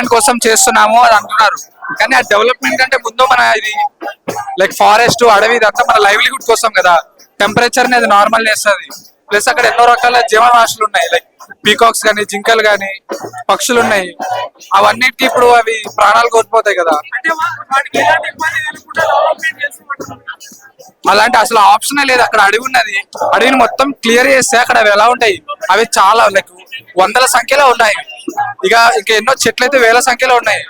Development కోసం చేస్తున్నాము అని అంటున్నారు. కానీ ఆ డెవలప్మెంట్ కంటే ముందు మన ఇది లైక్ ఫారెస్ట్ అడవి ఇదంతా మన లైవ్లీహుడ్ కోసం కదా. టెంపరేచర్ అనేది నార్మల్ చేస్తుంది. ప్లస్ అక్కడ ఎన్నో రకాల జీవరాశులు ఉన్నాయి, లైక్ పీకాక్స్ కానీ, జింకలు కానీ, పక్షులు ఉన్నాయి. అవన్నిటికీ ఇప్పుడు అవి ప్రాణాలు కోల్పోతాయి కదా. అలాంటి అసలు ఆప్షనే లేదు. అక్కడ అడవి ఉన్నది, అడవిని మొత్తం క్లియర్ చేస్తే అక్కడ అవి ఎలా ఉంటాయి, అవి చాలా లైక్ వందల సంఖ్యలో ఉన్నాయి. ఇంకా ఎన్నో చెట్లు అయితే వేల సంఖ్యలో ఉన్నాయి.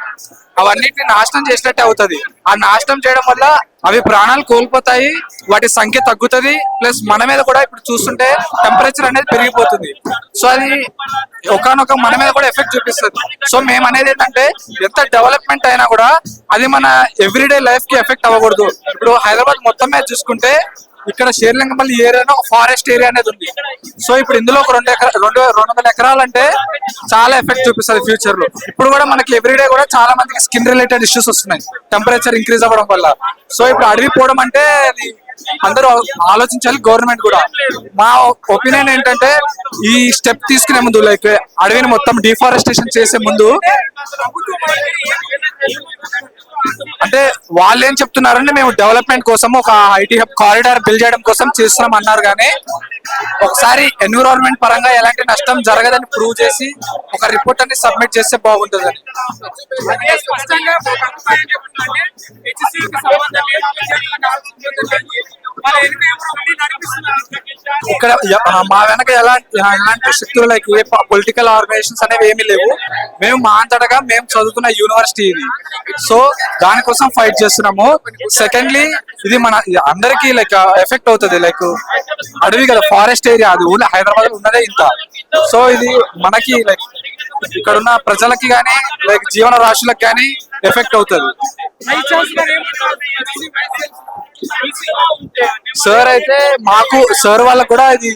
అవన్నిటిని నాశనం చేసినట్టే అవుతుంది. ఆ నాశనం చేయడం వల్ల అవి ప్రాణాలు కోల్పోతాయి, వాటి సంఖ్య తగ్గుతుంది. ప్లస్ మన మీద కూడా ఇప్పుడు చూస్తుంటే టెంపరేచర్ అనేది పెరిగిపోతుంది. సో అది ఒకనొక మన మీద కూడా ఎఫెక్ట్ చూపిస్తుంది. సో మేము అనేది ఏంటంటే ఎంత డెవలప్మెంట్ అయినా కూడా అది మన ఎవ్రీడే లైఫ్ కి ఎఫెక్ట్ అవ్వకూడదు. ఇప్పుడు హైదరాబాద్ మొత్తం మీద చూసుకుంటే ఇక్కడ షేర్లింగంపల్లి ఏరియాలో ఫారెస్ట్ ఏరియా అనేది ఉంది. సో ఇప్పుడు ఇందులో ఒక 200 ఎకరాలు అంటే చాలా ఎఫెక్ట్ చూపిస్తుంది ఫ్యూచర్ లో. ఇప్పుడు కూడా మనకి ఎవ్రీడే కూడా చాలా మందికి స్కిన్ రిలేటెడ్ ఇష్యూస్ వస్తున్నాయి టెంపరేచర్ ఇంక్రీజ్ అవ్వడం వల్ల. సో ఇప్పుడు అడవి పోవడం అంటే అది అందరూ ఆలోచించాలి, గవర్నమెంట్ కూడా. మా ఒపీనియన్ ఏంటంటే ఈ స్టెప్ తీసుకునే ముందు లైక్ అడవిని మొత్తం డిఫారెస్టేషన్ చేసే ముందు అంటే వాళ్ళు ఏం చెప్తున్నారంటే మేము డెవలప్మెంట్ కోసం ఒక ఐటీ హబ్ కారిడార్ బిల్డ్ చేయడం కోసం చేస్తున్నాం అన్నారు. కానీ ఒకసారి ఎన్విరాన్మెంట్ పరంగా ఎలాంటి నష్టం జరగదని ప్రూవ్ చేసి ఒక రిపోర్ట్ అనేది సబ్మిట్ చేస్తే బాగుంటుందని. ఇక్కడ మా వెనక ఎలాంటి శక్తులు లైక్ ఏ పొలిటికల్ ఆర్గనైజేషన్స్ అనేవి ఏమీ లేవు. మేము మా అంతటగా మేము చదువుతున్న యూనివర్సిటీ ఇది. సో దానికోసం ఫైట్ చేస్తున్నాము. సెకండ్లీ ఇది మన అందరికి లైక్ ఎఫెక్ట్ అవుతుంది. లైక్ అడవి కదా, ఫారెస్ట్ ఏరియా, అది ఊళ్ళో హైదరాబాద్ ఉన్నదే ఇంత. సో ఇది మనకి లైక్ ఇక్కడ ఉన్న ప్రజలకి కానీ లైక్ జీవన రాశులకు కానీ ఎఫెక్ట్ అవుతుంది. సార్ అయితే మాకు సార్ వాళ్ళకు కూడా ఇది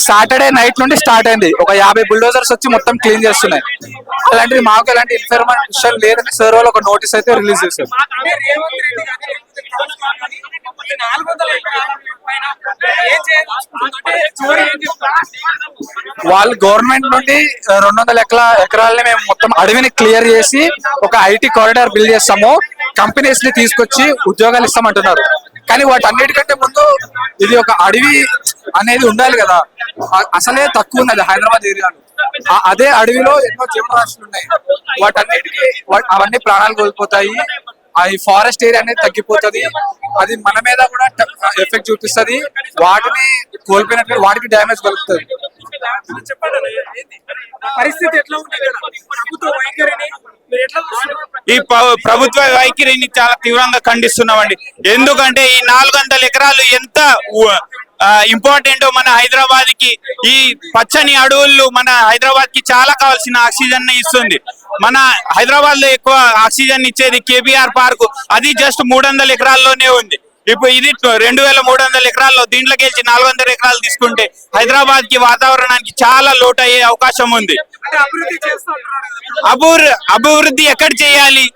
సాటర్డే నైట్ నుండి స్టార్ట్ అయింది. ఒక 50 బుల్డోజర్స్ వచ్చి మొత్తం క్లీన్ చేస్తున్నాయి. అలాంటిది మాకు ఎలాంటి ఇన్ఫర్మేషన్ లేదని సార్ వాళ్ళు ఒక నోటీస్ అయితే రిలీజ్ చేశారు. వాళ్ళు గవర్నమెంట్ నుండి 200 ఎకరాలని మేము మొత్తం అడవిని క్లియర్ చేసి ఒక ఐటీ కారిడార్ బిల్డ్ చేస్తాము, కంపెనీస్ ని తీసుకొచ్చి ఉద్యోగాలు ఇస్తామంటున్నారు. కానీ వాటన్నిటికంటే ముందు ఇది ఒక అడవి అనేది ఉండాలి కదా. అసలే తక్కువ ఉన్నది హైదరాబాద్ ఏరియాలో. అదే అడవిలో ఎన్నో జీవరాశులు ఉన్నాయి. వాటన్నిటికీ అవన్నీ ప్రాణాలు కోల్పోతాయి. అది ఫారెస్ట్ ఏరియా అనేది తగ్గిపోతుంది. అది మన మీద కూడా ఎఫెక్ట్ చూపిస్తుంది. వాటిని కోల్పోయినట్టు వాటికి డ్యామేజ్ కలుగుతుంది. పరిస్థితి ఎట్లా ఉంటుంది? ప్రభుత్వ వైఖరిని ఈ ప్రభుత్వ వైఖరిని చాలా తీవ్రంగా ఖండిస్తున్నామండి. ఎందుకంటే ఈ 400 ఎకరాలు ఎంత ఇంపార్టెంట్ మన హైదరాబాద్ కి. ఈ పచ్చని అడవులు మన హైదరాబాద్ కి చాలా కావాల్సిన ఆక్సిజన్ ఇస్తుంది. మన హైదరాబాద్ లో ఎక్కువ ఆక్సిజన్ ఇచ్చేది కేబిఆర్ పార్క్, అది జస్ట్ 300 ఎకరాల్లోనే ఉంది. ఇప్పుడు ఇది 2300 ఎకరాల్లో, దీంట్లోకి వెళ్ళి 400 ఎకరాలు తీసుకుంటే హైదరాబాద్ కి వాతావరణానికి చాలా లోటు అయ్యే అవకాశం ఉంది. అభివృద్ధి ఎక్కడ చేయాలి?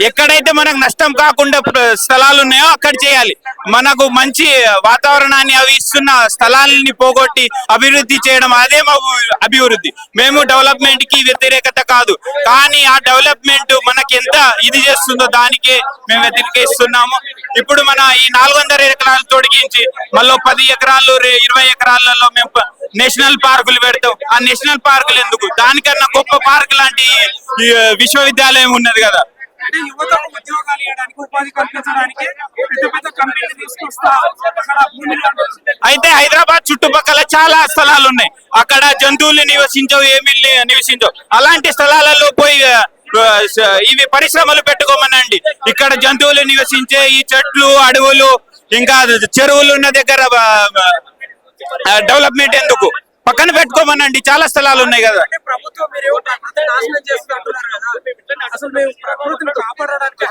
ఎక్కడైతే మనకు నష్టం కాకుండా స్థలాలు ఉన్నాయో అక్కడ చేయాలి. మనకు మంచి వాతావరణాన్ని అవి ఇస్తున్న స్థలాలని పోగొట్టి అభివృద్ధి చేయడం అదే అభివృద్ధి. మేము డెవలప్మెంట్ కి వ్యతిరేకత కాదు, కానీ ఆ డెవలప్మెంట్ మనకి ఎంత ఇది చేస్తుందో దానికే మేము వ్యతిరేకిస్తున్నాము. ఇప్పుడు మన ఈ 400 ఎకరాలు తొడిగించి మళ్ళీ 10 ఎకరాలు 20 ఎకరాలలో మేము నేషనల్ పార్కులు పెడతాం. ఆ నేషనల్ పార్కులు ఎందుకు? దానికన్నా గొప్ప పార్క్ లాంటి విశ్వవిద్యాలయం ఉన్నది కదా. అంటే యువతకు ఉద్యోగాలు ఇవ్వడానికి, ఉపాధి కల్పించడానికి పెద్ద పెద్ద కంపెనీలు తీసుకొస్తా అయితే హైదరాబాద్ చుట్టుపక్కల చాలా స్థలాలు ఉన్నాయి. అక్కడ జంతువులు నివసించవు, ఏమీ నివసించవు. అలాంటి స్థలాలలో పోయి ఇవి పరిశ్రమలు పెట్టుకోమనండి. ఇక్కడ జంతువులు నివసించే ఈ చెట్లు, అడవులు, ఇంకా చెరువులు ఉన్న దగ్గర డెవలప్మెంట్ ఎందుకు? పక్కన పెట్టుకోమనండి, చాలా స్థలాలు ఉన్నాయి కదా. ప్రభుత్వం మీరేమో ప్రకృతిని నాశనం చేస్తున్నారు కదా, అసలు మేము ప్రకృతిని కాపాడడానికి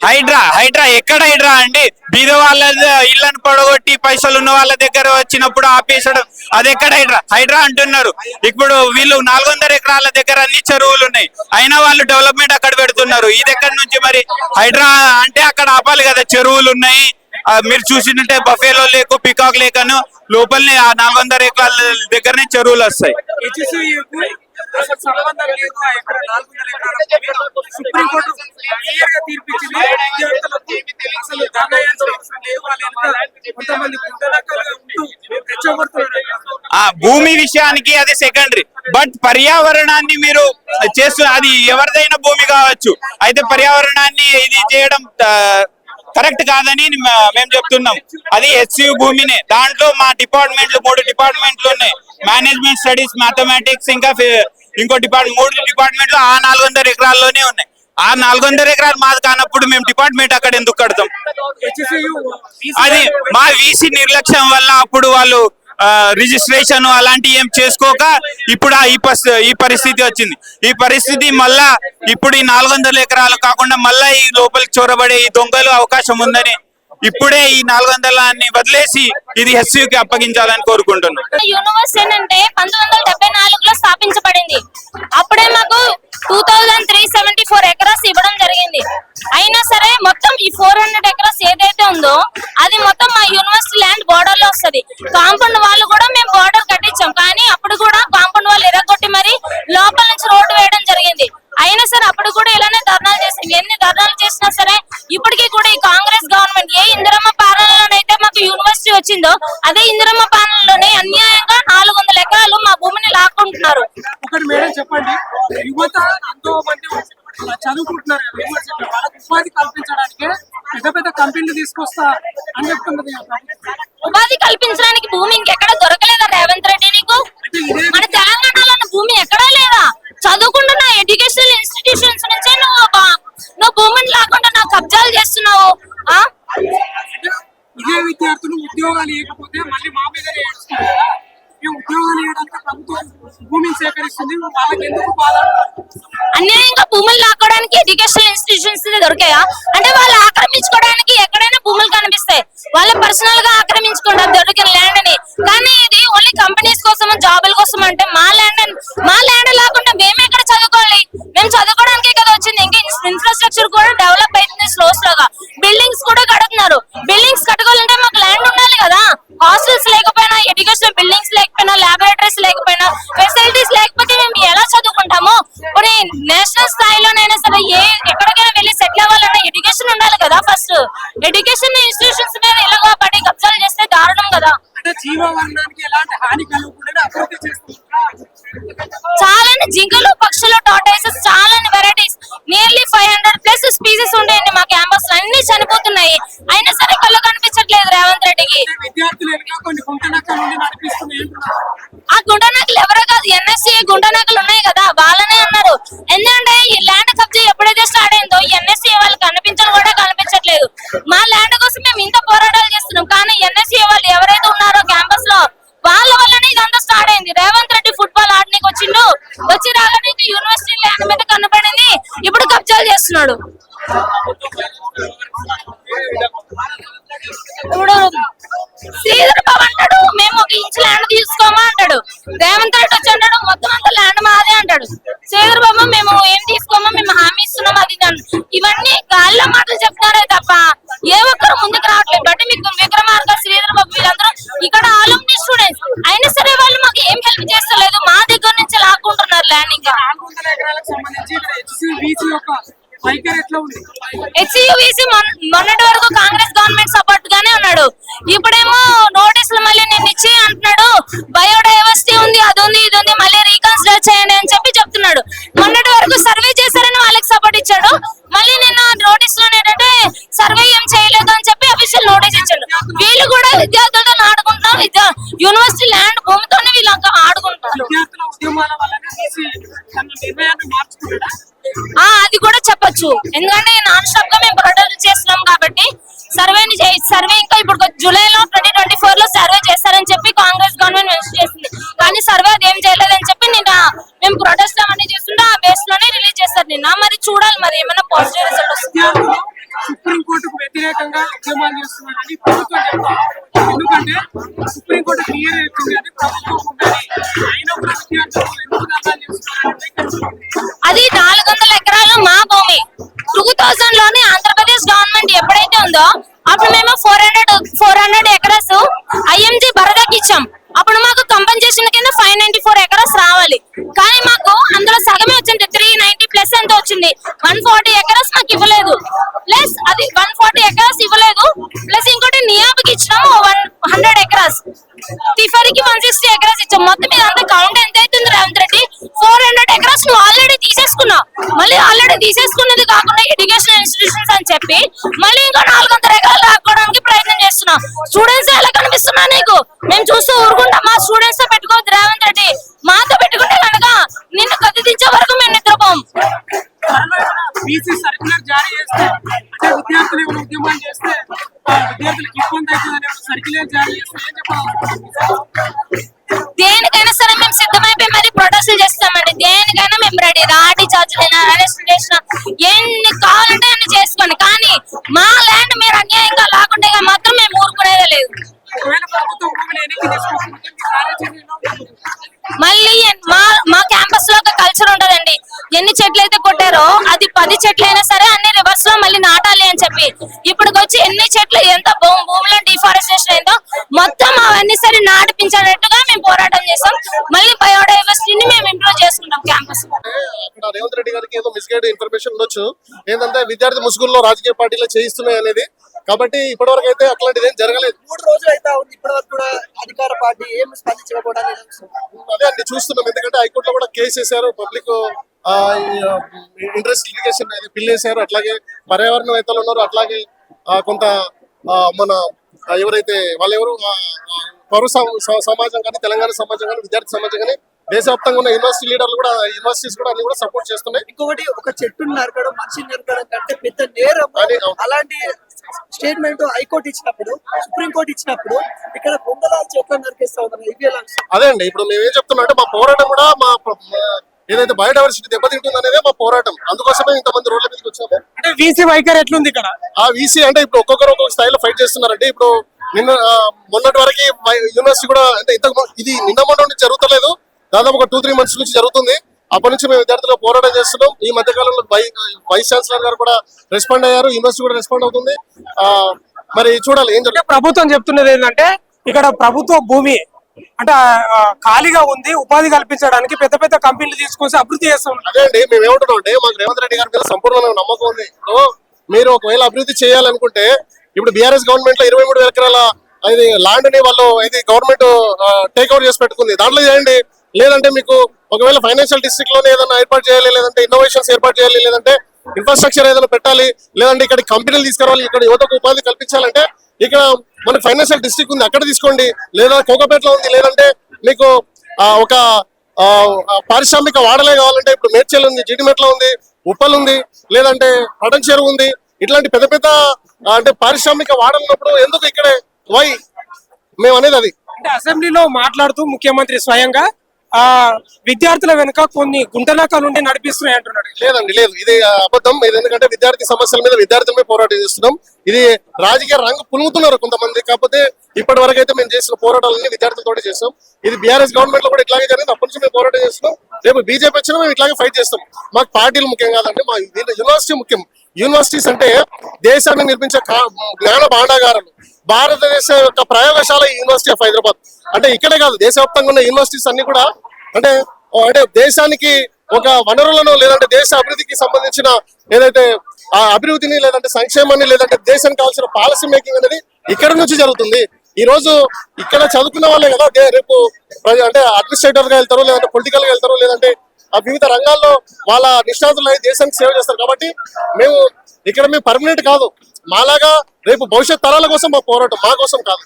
హైడ్రా ఎక్కడ హైడ్రా అండి? బీద వాళ్ళ ఇళ్లను పడగొట్టి పైసలు ఉన్న వాళ్ళ దగ్గర వచ్చినప్పుడు ఆపేసడం, అది ఎక్కడ హైడ్రా అంటున్నారు. ఇప్పుడు వీళ్ళు 400 ఎకరాల దగ్గర అన్ని చెరువులు ఉన్నాయి, అయినా వాళ్ళు డెవలప్మెంట్ అక్కడ పెడుతున్నారు. ఇది ఎక్కడి నుంచి మరి? హైడ్రా అంటే అక్కడ ఆపాలి కదా, చెరువులు ఉన్నాయి. మీరు చూసినట్టే బఫేలో లేకు, పికాక్ లేకను లోపలనే ఆ 400 ఎకరాల దగ్గరనే చెరువులు వస్తాయి. అసలు సంబంధం లేదు ఆ ఎకరా 400 ఎకరాల భూమి సుప్రీంకోర్టు క్లియర్ గా తీర్పిచ్చింది. విద్యార్థులకు అసలు ధర్నా చేయాల్సిన అవసరం లేదు. వాళ్ళు ఎంత కొంతమంది గుండెలక్కలుగా ఉంటూ రెచ్చగొడుతున్నారు. ఆ భూమి విషయానికి అది సెకండరీ, బట్ పర్యావరణాన్ని మీరు చేస్తూ అది ఎవరిదైనా భూమి కావచ్చు, అయితే పర్యావరణాన్ని ఇది చేయడం కరెక్ట్ కాదని మేము చెప్తున్నాం. అది హెచ్సియు భూమినే. దాంట్లో మా డిపార్ట్మెంట్లు 3 డిపార్ట్మెంట్లు ఉన్నాయి. మేనేజ్మెంట్ స్టడీస్, మ్యాథమెటిక్స్, ఇంకా ఇంకో 3 డిపార్ట్మెంట్లు ఆ 400 ఎకరాల్లోనే ఉన్నాయి. ఆ 400 ఎకరాలు మాది కానప్పుడు మేము డిపార్ట్మెంట్ అక్కడ ఎందుకు కడతాం? అది మా వీసీ నిర్లక్ష్యం వల్ల అప్పుడు వాళ్ళు రిజిస్ట్రేషన్ అలాంటివి ఏం చేసుకోక ఇప్పుడు ఈ పరిస్థితి వచ్చింది. ఈ పరిస్థితి మళ్ళా ఇప్పుడు ఈ 400 ఎకరాలు కాకుండా మళ్ళా ఈ లోపలికి చొరబడే ఈ దొంగలు అవకాశం ఉందని ఇప్పుడే ఈ 400 వదిలేసి ఇది హెచ్సియుకి అప్పగించాలని కోరుకుంటున్నాం. యూనివర్సిటీ అంటే 1974లో స్థాపించబడింది. అప్పుడే మాకు 2374 ఎకరాస్ ఇవ్వడం జరిగింది. అయినా సరే మొత్తం ఈ 400 ఎకరాస్ ఏదైతే ఉందో అది మొత్తం మా యూనివర్సిటీ ల్యాండ్ బోర్డర్ లో వస్తుంది. కాంపౌండ్ వాళ్ళు కూడా మేము బోర్డర్ కట్టించాం, కానీ అప్పుడు కూడా కాంపౌండ్ వాళ్ళు ఎరగొట్టి మరి లోపల నుంచి రోడ్డు వేయడం జరిగింది. అయినా సరే అప్పుడు కూడా ఇలానే ధర్నాలు చేసాం. ఎన్ని ధర్నాలు చేసినా సరే ఇప్పటికీ కూడా ఈ కాంగ్రెస్ గవర్నమెంట్ ఏ ఇందిరమ్మ పాలనలోనైతే మాకు యూనివర్సిటీ వచ్చిందో అదే ఇందిరమ్మ పాలనలోనే అన్యాయంగా 400 ఎకరాలు మా భూమిని లాక్కుంటున్నారు. ఒకటి మేడం చెప్పండి, యువత ఎంతో మంది చదువుకుంటున్నారు కదా యూనివర్సిటీ, వాళ్ళకి ఉపాధి కల్పించడానికి పెద్ద పెద్ద కంపెనీలు తీసుకొస్తా అని చెప్తున్నది. ఉపాధి కల్పించడానికి భూమి ఇంకెక్కడ దొరకలేదా రేవంత్ రెడ్డి నీకు? మన తెలంగాణలో భూమి ఎక్కడా లేదా? చదువుకుంటున్న ఎడ్యుకేషనల్ ఇన్స్టిట్యూషన్స్ నుంచే నువ్వు భూమిని లేకుండా నాకు కబ్జాలు చేస్తున్నావు. ఇదే విద్యార్థులు ఉద్యోగాలు ఇవ్వకపోతే మళ్ళీ మా మీదనే ఏడుస్తారు కదా. మేము ఉద్యోగాలు ఇవ్వడానికి ప్రభుత్వం భూమిని సేకరిస్తుంది, వాళ్ళకి ఎందుకు బాధ? అన్యాయంగా భూములు లాక్కోవడానికి ఎడ్యుకేషనల్ ఇన్స్టిట్యూషన్స్ దొరికాయా? అంటే వాళ్ళు ఆక్రమించుకోవడానికి ఎక్కడైనా భూములు కనిపిస్తాయి, వాళ్ళ పర్సనల్ గా ఆక్రమించుకుంటారు దొరికిన ల్యాండ్ అని. కానీ ఇది ఓన్లీ కంపెనీస్ కోసం, జాబుల కోసం. అంటే మా ల్యాండ్ లేకుండా మేము ఎక్కడ చదువుకోవాలి? మేము చదువుకోవడానికే కదా వచ్చింది. ఇంకా ఇన్ఫ్రాస్ట్రక్చర్ కూడా డెవలప్ అవుతుంది స్లోగా. బిల్డింగ్స్ కూడా కడుతున్నారు. బిల్డింగ్స్ కట్టుకోవాలంటే మాకు ల్యాండ్ ఉండాలి కదా. హాస్టల్స్ లేకపోయినా, ఎడ్యుకేషన్ బిల్డింగ్స్ లేకపోయినా, ల్యాబొరేటరీస్ లేకపోయినా, ఫెసిలిటీస్ లేకపోతే మేము ఎలా చదువుకుంటాము? కొన్ని నేషనల్ స్థాయిలోనైనా సరే ఎక్కడికైనా వెళ్ళి సెటిల్ అవ్వాలన్నా ఎడ్యుకేషన్ ఉండాలి కదా. ఫస్ట్ ఎడ్యుకేషన్ ఇన్స్టిట్యూషన్స్ మీద ఇలాగా పడి కబ్జాలు చేస్తే దారుణం కదా. అంటే జీవవర్ణానికి ఎలాంటి హాని కలగకుండా అభివృద్ధి చేస్తున్నారు. చాలా జింకలు, పక్షులు, టార్టాయిసెస్, చాలా వెరైటీస్, నియర్లీ 500+ స్పీసీస్ ఉంటాయండి మా క్యాంపస్ లో. అన్ని చనిపోతున్నాయి. అయినా సరే కళ్ళు కనిపించట్లేదు రేవంత్ రెడ్డికి. విద్యార్థులు ఎన్నో కొన్ని గుంటనక్కల నుండి నడిపిస్తున్నాయి. ఆ గుంటనక్కలు ఎవరో కాదు, ఎన్ఎస్సీ గుంటనక్కలు ఉన్నాయి కదా, వాళ్ళనే అన్నారు. ఎందుకంటే ఈ ల్యాండ్ కబ్జా ఎప్పుడైతే స్టార్ట్ అయిందో ఎన్ఎస్సీ వాళ్ళు కనిపించట్లేదు. మా ల్యాండ్ కోసం మేము ఇంత పోరాటాలు చేస్తున్నాం, కానీ ఎన్ఎస్సీ వాళ్ళు ఎవరైతే ఉన్నారో క్యాంపస్ లో వాళ్ళ వల్లనే ఇదంతా స్టార్ట్ అయింది. రేవంత్ రెడ్డి ఫుట్బాల్ ఆడడానికి వచ్చిండు, వచ్చి రాగానే యూనివర్సిటీ ల్యాండ్ మీద కనపడింది, ఇప్పుడు కబ్జాలు చేస్తున్నాడు. ఇప్పుడు శ్రీధర్ బాబు అంటాడు మేము 1 ఇంచ్ ల్యాండ్ తీసుకోమా అంటాడు. రేవంత్ రెడ్డి వచ్చి అంటాడు మొత్తం అంతా ల్యాండ్ మాదే అంటాడు. శ్రీధర్ బాబు మేము ఏం తీసుకోమా, మేము హామీ ఇస్తున్నాం అది. ఇవన్నీ గాల్లో మాటలు చెప్తున్నారే తప్ప ఏ ఒక్కరు ముందుకు రావట్లేదు. బట్టి మీకు విక్రమార్క, శ్రీధర్ బాబు వీళ్ళందరూ ఇక్కడ ఆల్రెడీ స్టూడెంట్స్, అయినా సరే వాళ్ళు మాకు ఏం హెల్ప్ చేస్తలేదు. మా దగ్గర నుంచి లాక్కుంటున్నారు ల్యాండ్. ఇంకా 400 ఎకరాలకు సంబంధించి హెచ్సియు యొక్క వైఖరి ఎట్లా ఉంది? హెచ్సియువిసి మొన్నటి వరకు కాంగ్రెస్ గవర్నమెంట్ సపోర్ట్ గానే ఉన్నాడు. ఇప్పుడేమో నోటీసులు మళ్ళీ నేను ఇచ్చి అంటున్నాడు బయోడైవర్సిటీ ఉంది, అది ఉంది, ఇది ఉంది, మళ్ళీ రీకన్సిడర్ చేయండి అని చెప్తున్నాడు. మొన్నటి వరకు సర్వే చేశారని వాళ్ళకి సపోర్ట్ ఇచ్చాడు. మళ్ళీ నిన్న నోటీస్ లో ఏంటంటే సర్వే ఏం చేయలేదు అని చెప్పి అఫీషియల్ నోటీస్ ఇచ్చాడు. వీళ్ళు కూడా విద్యార్థులతో ఆడుకుంటున్నారు, యూనివర్సిటీ ల్యాండ్ భూమితోనే వీళ్ళు ఆడుకుంటున్నారు. అది కూడా చెప్పొచ్చు, ఎందుకంటే నాన్ స్టాప్ గా మేము ప్రొటెస్ట్ చేస్తున్నాం కాబట్టి. సర్వే ఇంకా ఇప్పుడు జూలైలో 2024 లో సర్వే చేస్తారని చెప్పి కాంగ్రెస్ గవర్నమెంట్ మెన్షన్ చేసింది, కానీ సర్వే అది ఏం చేయలేదని చెప్పి నిన్న మేము ప్రొటెస్ట్ అవన్నీ చేస్తుంటే ఆ బేస్ లోనే రిలీజ్ చేస్తారు నిన్న. మరి చూడాలి మరి ఏమైనా పాజిటివ్ రిజల్ట్ వస్తుంది. సుప్రీంకోర్టుకు వ్యతిరేకంగా ఉద్యమాలు చేస్తున్నారని ప్రభుత్వం చెప్తారు. ఎందుకంటే సుప్రీంకోర్టు క్లియర్ అవుతుంది అని ప్రభుత్వం ఉండాలి. అయినా విద్యార్థులు ఎందుకు ధర్నాలు చేస్తున్నారని అది 400 ఎకరాలు మా భూమి. 2000 లోనే ఆంధ్రప్రదేశ్ గవర్నమెంట్ ఎప్పుడైతే ఉందో అప్పుడు మేము 400 ఎకరాస్ ఐఎంజీ బరదాకి ఇచ్చాం. అప్పుడు మాకు కంపెన్సేషన్ కింద 594 ఎకరాస్ రావాలి. కానీ మాకు అందులో సగమే వచ్చింది, 390 ప్లస్ ఎంత వచ్చింది. 140 ఎకరాస్ మాకు ఇవ్వలేదు. ప్లస్ అది 140 ఎకరాస్ ఇవ్వలేదు. ప్లస్ ఇంకోటి నియాబ్కి ఇచ్చినాము 100 ఎకరాస్, తిఫరికి 160 ఎకరాస్ ఇచ్చాం. మొత్తం మీద అంతా కౌంట్ ఎంత అవుతుంది రేవంత్ రెడ్డి? 400 ఎకరాస్ నువ్వు ఆల్రెడీ తీసేసుకున్నావు. మళ్ళీ ఆల్రెడీ తీసేసుకున్నది కాకుండా ఎడ్యుకేషన్ ఇన్స్టిట్యూషన్స్ అని చెప్పి మళ్ళీ ఇంకో 400 ఎకరాలు రాకపోవడానికి ప్రయత్నం చేస్తున్నావు. స్టూడెంట్స్ ఎలా కనిపిస్తున్నా నీకు? మేము చూస్తూ ఊరుకుంటాం. మా స్టూడెంట్స్ తో పెట్టుకోవద్దు రేవంత్ రెడ్డి. మాతో పెట్టుకుంటే కనుక నిన్ను గది దించే వరకు మేము నిద్రపోం. బీసీ సర్క్యులర్ జారీ చేస్తే అంటే విద్యార్థులు ఏమైనా ఉద్యమాలు చేస్తే విద్యార్థులకు ఇబ్బంది అవుతుందని సర్క్యులర్ జారీ చేస్తే ఏం చెప్పాలి? దేనికైనా సరే మేము సిద్ధమైపోయి మరి ప్రొటెస్టులు చేస్తామండి. దేనికైనా మేము రెడీ. లాఠీ చార్జ్లైనా, అరెస్ట్ చేసినా, ఎన్ని కావాలంటే అన్ని చేసుకోండి. కానీ మా ల్యాండ్ మీరు అన్యాయంగా లాక్కుంటే మాత్రం మేము ఊరుకునేదే లేదు. ఒకవేళ ప్రభుత్వం భూమిని వెనక్కి తీసుకుంటే మీ కార్యాచరణ ఎలా ఉంటుంది? మళ్ళీ మా క్యాంపస్ లో ఒక కల్చర్ ఉంటదండి. ఎన్ని చెట్లు అయితే కొట్టారో అది 10 చెట్లు అయినా సరే అన్ని రివర్స్ లో మళ్ళీ నాటాలి అని చెప్పి ఇప్పటికొచ్చి ఎన్ని చెట్లు ఎంత భూమిలో డిఫారెస్టేషన్ అయిందో మొత్తం అవన్నీ సరే నాటిపించేటట్టుగా మేము పోరాటం చేస్తాం. మళ్ళీ బయోడైవర్సిటీని మేము ఇంప్రూవ్ చేసుకుంటాం క్యాంపస్ లో. అక్కడ రేవంత్ రెడ్డి గారికి ఏదో మిస్గైడ్ ఇన్ఫర్మేషన్ ఉండొచ్చు. ఏంటంటే విద్యార్థి ముసుగుల్లో రాజకీయ పార్టీలు చేయిస్తున్నాయి అనేది. కాబట్టి ఇప్పటివరకు అయితే అట్లాంటిది ఏం జరగలేదు. 3 రోజులు అయితే ఉంది. ఇప్పటి వరకు కూడా అధికార పార్టీ ఏం స్పందించకపోవడానికి అదే అండి చూస్తున్నాం. ఎందుకంటే హైకోర్టులో కూడా కేసు వేశారు, పబ్లిక్ ఇంట్రెస్ట్ లిటిగేషన్ బిల్ వేశారు. అట్లాగే పర్యావరణవేత్తలు ఉన్నారు. అట్లాగే కొంత మన ఎవరైతే వాళ్ళు ఎవరు పౌర సమాజం కానీ, తెలంగాణ సమాజం కానీ, విద్యార్థి సమాజం కానీ, దేశవ్యాప్తంగా ఉన్న యూనివర్సిటీ లీడర్లు కూడా, యూనివర్సిటీస్ కూడా అన్ని కూడా సపోర్ట్ చేస్తున్నాయి. ఇంకొకటి ఒక చెట్టును నరకడం, మనిషిని నరకడం కంటే పెద్ద నేరం. అలాంటి స్టేట్మెంట్ హైకోర్టు ఇచ్చినప్పుడు, సుప్రీంకోర్టు ఇచ్చినప్పుడు ఇక్కడ బొంగలాలు చెట్లను నరికేస్తా ఉన్నారు. ఇవి ఎలా? అదే అండి ఇప్పుడు మేము ఏం చెప్తున్నాం అంటే మా పోరాటం కూడా మా ఏదైతే బయోడైవర్సిటీ దెబ్బతింటుంది అనేది మా పోరాటం. అందుకోసమే ఇంతమంది రోడ్ల మీదకి వచ్చాము. అంటే వీసీ వైఖరి ఎట్లుంది ఇక్కడ? ఆ వీసీ అంటే ఇప్పుడు ఒక్కొక్కరు ఒక్కొక్క స్థాయిలో ఫైట్ చేస్తున్నారంటే ఇప్పుడు మొన్నటి వరకు యూనివర్సిటీ కూడా అంటే ఇది నిన్న మొన్న నుంచి జరుగుతలేదు, దాదాపు ఒక 2-3 మంత్స్ నుంచి జరుగుతుంది. అప్పటి నుంచి మేము విద్యార్థులు పోరాటం చేస్తున్నాం. ఈ మధ్య కాలంలో వైస్ ఛాన్సలర్ గారు కూడా రెస్పాండ్ అయ్యారు, యూనివర్సిటీ కూడా రెస్పాండ్ అవుతుంది. మరి చూడాలి ఏం జరుగుతుంది. ప్రభుత్వం చెప్తున్నది ఏంటంటే ఇక్కడ ప్రభుత్వ భూమి అంటే ఖాళీగా ఉంది, ఉపాధి కల్పించడానికి పెద్ద పెద్ద కంపెనీలు తీసుకొచ్చి అభివృద్ధి చేస్తాం. అదే అండి మేము ఏమంటున్నాం అంటే మాకు రేవంత్ రెడ్డి గారి మీద సంపూర్ణమైన నమ్మకం ఉంది. మీరు ఒకవేళ అభివృద్ధి చేయాలనుకుంటే ఇప్పుడు బీఆర్ఎస్ గవర్నమెంట్ లో 23,000 ఎకరాల ఇది ల్యాండ్ ని వాళ్ళు ఇది గవర్నమెంట్ టేక్ ఓవర్ చేసి పెట్టుకుంది, దాంట్లో చేయండి. లేదంటే మీకు ఒకవేళ ఫైనాన్షియల్ డిస్ట్రిక్ట్ లోనే ఏదైనా ఏర్పాటు చేయాలి, లేదంటే ఇన్నోవేషన్స్ ఏర్పాటు చేయాలి, లేదంటే ఇన్ఫ్రాస్ట్రక్చర్ ఏదైనా పెట్టాలి, లేదంటే ఇక్కడ కంపెనీలు తీసుకురావాలి, ఇక్కడ యువతకు ఉపాధి కల్పించాలంటే ఇక్కడ మన ఫైనాన్షియల్ డిస్ట్రిక్ట్ ఉంది అక్కడ తీసుకోండి, లేదా కోకపేటలో ఉంది, లేదంటే మీకు ఒక పారిశ్రామిక వాడలే కావాలంటే ఇప్పుడు మేడ్చల్ ఉంది, జీడిమెట్లో ఉంది, ఉప్పల్ ఉంది, లేదంటే పటన్ చెరువు ఉంది. ఇట్లాంటి పెద్ద పెద్ద అంటే పారిశ్రామిక వాడలున్నప్పుడు ఎందుకు ఇక్కడే వై మేము అనేది అది. అంటే అసెంబ్లీలో మాట్లాడుతూ ముఖ్యమంత్రి స్వయంగా విద్యార్థుల వెనుక కొన్ని గుంటనక్కలు నుండి నడిపిస్తున్నాయి అంటున్నాడు. లేదండి లేదు, ఇది అబద్ధం. ఇది ఎందుకంటే విద్యార్థి సమస్యల మీద విద్యార్థులమే పోరాటం చేస్తున్నాం. ఇది రాజకీయ రంగు పులుముతున్నారు కొంతమంది. కాకపోతే ఇప్పటి వరకు అయితే మేము చేసిన పోరాటాలన్నీ విద్యార్థులతో చేస్తాం. ఇది బీఆర్ఎస్ గవర్నమెంట్ లో కూడా ఇట్లాగే జరిగింది. అప్పటి నుంచి మేము పోరాటం చేస్తున్నాం. రేపు బీజేపీ వచ్చినా మేము ఇట్లాగే ఫైట్ చేస్తాం. మాకు పార్టీలు ముఖ్యం కాదండి, మా యూనివర్సిటీ ముఖ్యం. యూనివర్సిటీస్ అంటే దేశాన్ని నిర్మించే జ్ఞాన భాండాగారాలు. భారతదేశ యొక్క ప్రయోగశాల యూనివర్సిటీ ఆఫ్ హైదరాబాద్. అంటే ఇక్కడే కాదు, దేశవ్యాప్తంగా ఉన్న యూనివర్సిటీస్ అన్ని కూడా అంటే దేశానికి ఒక వనరులను, లేదంటే దేశ అభివృద్ధికి సంబంధించిన ఏదైతే ఆ అభివృద్ధిని, లేదంటే సంక్షేమాన్ని, లేదంటే దేశానికి కావాల్సిన పాలసీ మేకింగ్ అనేది ఇక్కడ నుంచి జరుగుతుంది. ఈ రోజు ఇక్కడ చదువుకున్న వాళ్ళే కదా రేపు అంటే అడ్మినిస్ట్రేటర్ గా వెళ్తారు, లేదంటే పొలిటికల్ గా వెళ్తారు, లేదంటే వివిధ రంగాల్లో వాళ్ళ నిష్ణాతులు అయి దేశానికి సేవ చేస్తారు. కాబట్టి మేము పర్మనెంట్ కాదు. మాలాగా రేపు భవిష్యత్ తరాల కోసం మా పోరాటం, మా కోసం కాదు.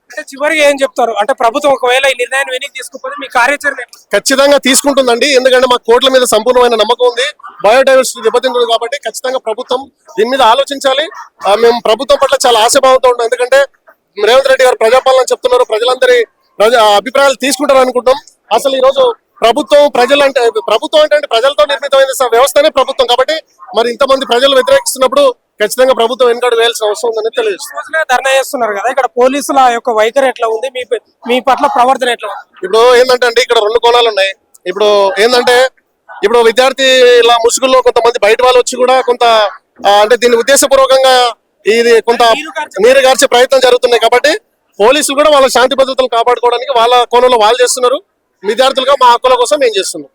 అంటే చివరిగా ఏం చెప్తారు అంటే ప్రభుత్వం ఒకవేళ ఈ నిర్ణయాన్ని వెనక్కి తీసుకుపోతే మీ కార్యాచరణ ఖచ్చితంగా తీసుకుంటుందండి. ఎందుకంటే మా కోర్టుల మీద సంపూర్ణమైన నమ్మకం ఉంది. బయోడైవర్సిటీ దెబ్బతింటుంది కాబట్టి ఖచ్చితంగా ప్రభుత్వం దీని మీద ఆలోచించాలి. మేము ప్రభుత్వం పట్ల చాలా ఆశాభావంతో ఉంటాం. ఎందుకంటే రేవంత్ రెడ్డి గారు ప్రజాపాలన చెప్తున్నారు, ప్రజలందరి అభిప్రాయాలు తీసుకుంటారు అనుకుంటాం. అసలు ఈ రోజు ప్రభుత్వం అంటే ప్రజలతో నిర్మితమైన వ్యవస్థనే ప్రభుత్వం. కాబట్టి మరి ఇంతమంది ప్రజలు వ్యతిరేకిస్తున్నప్పుడు ఖచ్చితంగా ప్రభుత్వం వెనకాడు వేయాల్సిన అవసరం ఉందని తెలియజేస్తుంది. ధర్నా చేస్తున్నారు కదా, ఇక్కడ పోలీసుల యొక్క వైఖరి ఎట్లా ఉంది, మీ పట్ల ప్రవర్తన ఎట్లా ఉంది? ఇప్పుడు ఏంటంటే అండి ఇక్కడ 2 కోణాలు ఉన్నాయి. ఇప్పుడు ఏంటంటే ఇప్పుడు విద్యార్థి ఇలా ముసుగుల్లో కొంతమంది బయట వాళ్ళు వచ్చి కూడా కొంత అంటే దీన్ని ఉద్దేశపూర్వకంగా ఇది కొంత నీరు గార్చే ప్రయత్నం జరుగుతున్నాయి. కాబట్టి పోలీసులు కూడా వాళ్ళ శాంతి భద్రతలు కాపాడుకోవడానికి వాళ్ళ కోణంలో వాళ్ళు చేస్తున్నారు. విద్యార్థులుగా మా హక్కుల కోసం మేము చేస్తున్నాం.